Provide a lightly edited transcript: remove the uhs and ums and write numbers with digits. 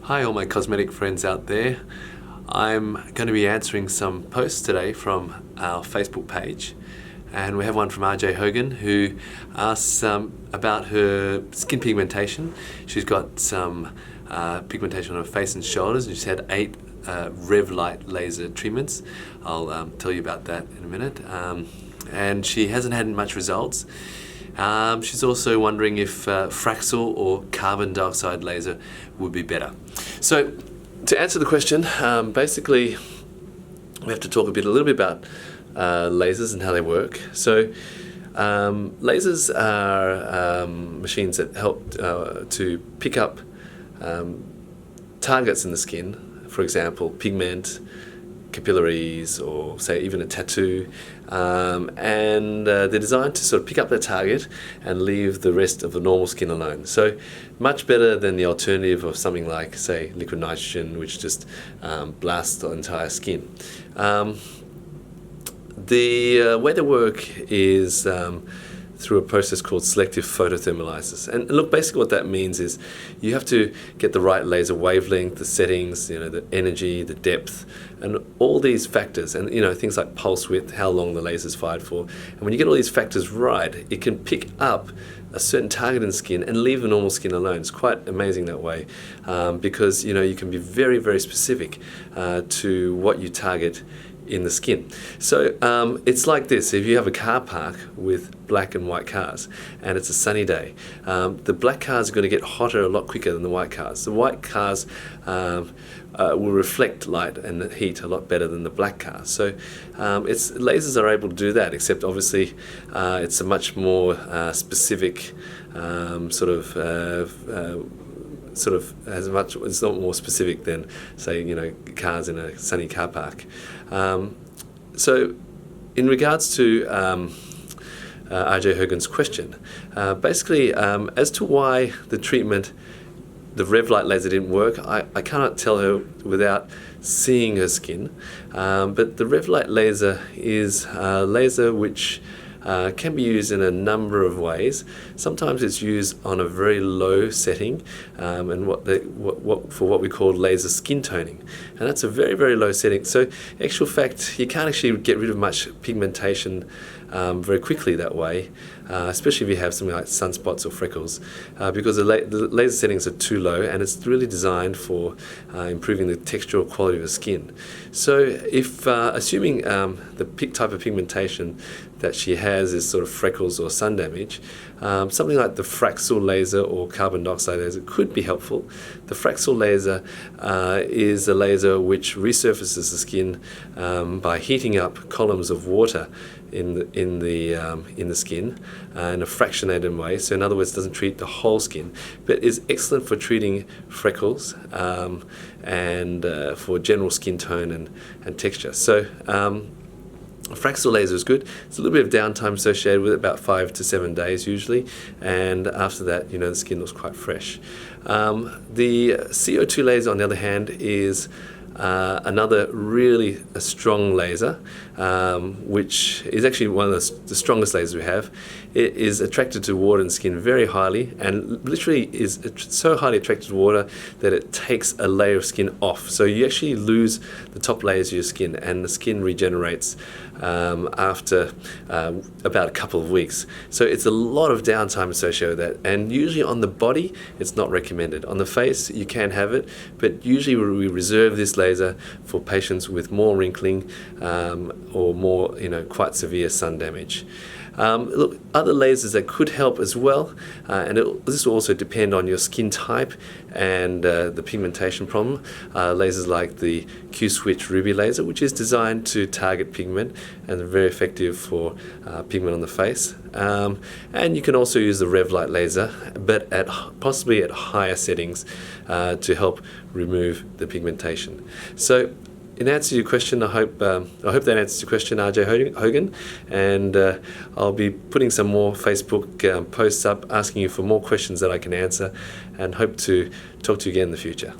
Hi all my cosmetic friends out there. I'm going to be answering some posts today from our Facebook page, and we have one from RJ Hogan who asks about her skin pigmentation. She's got some pigmentation on her face and shoulders, and she's had 8 Rev Light laser treatments. I'll tell you about that in a minute. And she hasn't had much results. She's also wondering if Fraxel or carbon dioxide laser would be better. So to answer the question, basically we have to talk a little bit about lasers and how they work. So lasers are machines that help to pick up targets in the skin, for example pigment, capillaries, or say even a tattoo, and they're designed to sort of pick up that target and leave the rest of the normal skin alone. So much better than the alternative of something like, say, liquid nitrogen, which just blasts the entire skin. The way they work is through a process called selective photothermolysis. And look, basically what that means is you have to get the right laser wavelength, the settings, the energy, the depth, and all these factors, and things like pulse width, how long the laser's fired for. And when you get all these factors right, it can pick up a certain target in skin and leave the normal skin alone. It's quite amazing that way, because you can be very, very specific to what you target in the skin. So it's like this: if you have a car park with black and white cars and it's a sunny day, the black cars are going to get hotter a lot quicker than the white cars. The white cars will reflect light and heat a lot better than the black cars. So lasers are able to do that, except obviously it's a much more specific it's not more specific than, say, cars in a sunny car park. So in regards to RJ Hogan's question, basically as to why the treatment, the Rev Light laser, didn't work, I cannot tell her without seeing her skin, but the Rev Light laser is a laser which can be used in a number of ways. Sometimes it's used on a very low setting, and for what we call laser skin toning, and that's a very, very low setting. So, in actual fact, you can't actually get rid of much pigmentation very quickly that way, especially if you have something like sunspots or freckles, because the laser settings are too low, and it's really designed for improving the textural quality of the skin. So, if assuming the type of pigmentation that she has is sort of freckles or sun damage, something like the Fraxel laser or carbon dioxide laser could be helpful. The Fraxel laser is a laser which resurfaces the skin by heating up columns of water in the skin in a fractionated way. So in other words, it doesn't treat the whole skin, but is excellent for treating freckles and for general skin tone and texture. So Fraxel laser is good. It's a little bit of downtime associated with it, about 5 to 7 days usually, and after that, the skin looks quite fresh. The CO2 laser, on the other hand, is another really strong laser, which is actually one of the strongest lasers we have. It is attracted to water and skin very highly, and literally is so highly attracted to water that it takes a layer of skin off. So you actually lose the top layers of your skin, and the skin regenerates after about a couple of weeks. So it's a lot of downtime associated with that, and usually on the body it's not recommended. On the face you can have it, but usually we reserve this laser for patients with more wrinkling or more quite severe sun damage. Look, other lasers that could help as well, and this will also depend on your skin type and the pigmentation problem. Lasers like the Q-switch ruby laser, which is designed to target pigment and very effective for pigment on the face. And you can also use the Rev Light laser, but possibly at higher settings to help remove the pigmentation. So, in answer to your question, I hope that answers your question, RJ Hogan, and I'll be putting some more Facebook posts up asking you for more questions that I can answer, and hope to talk to you again in the future.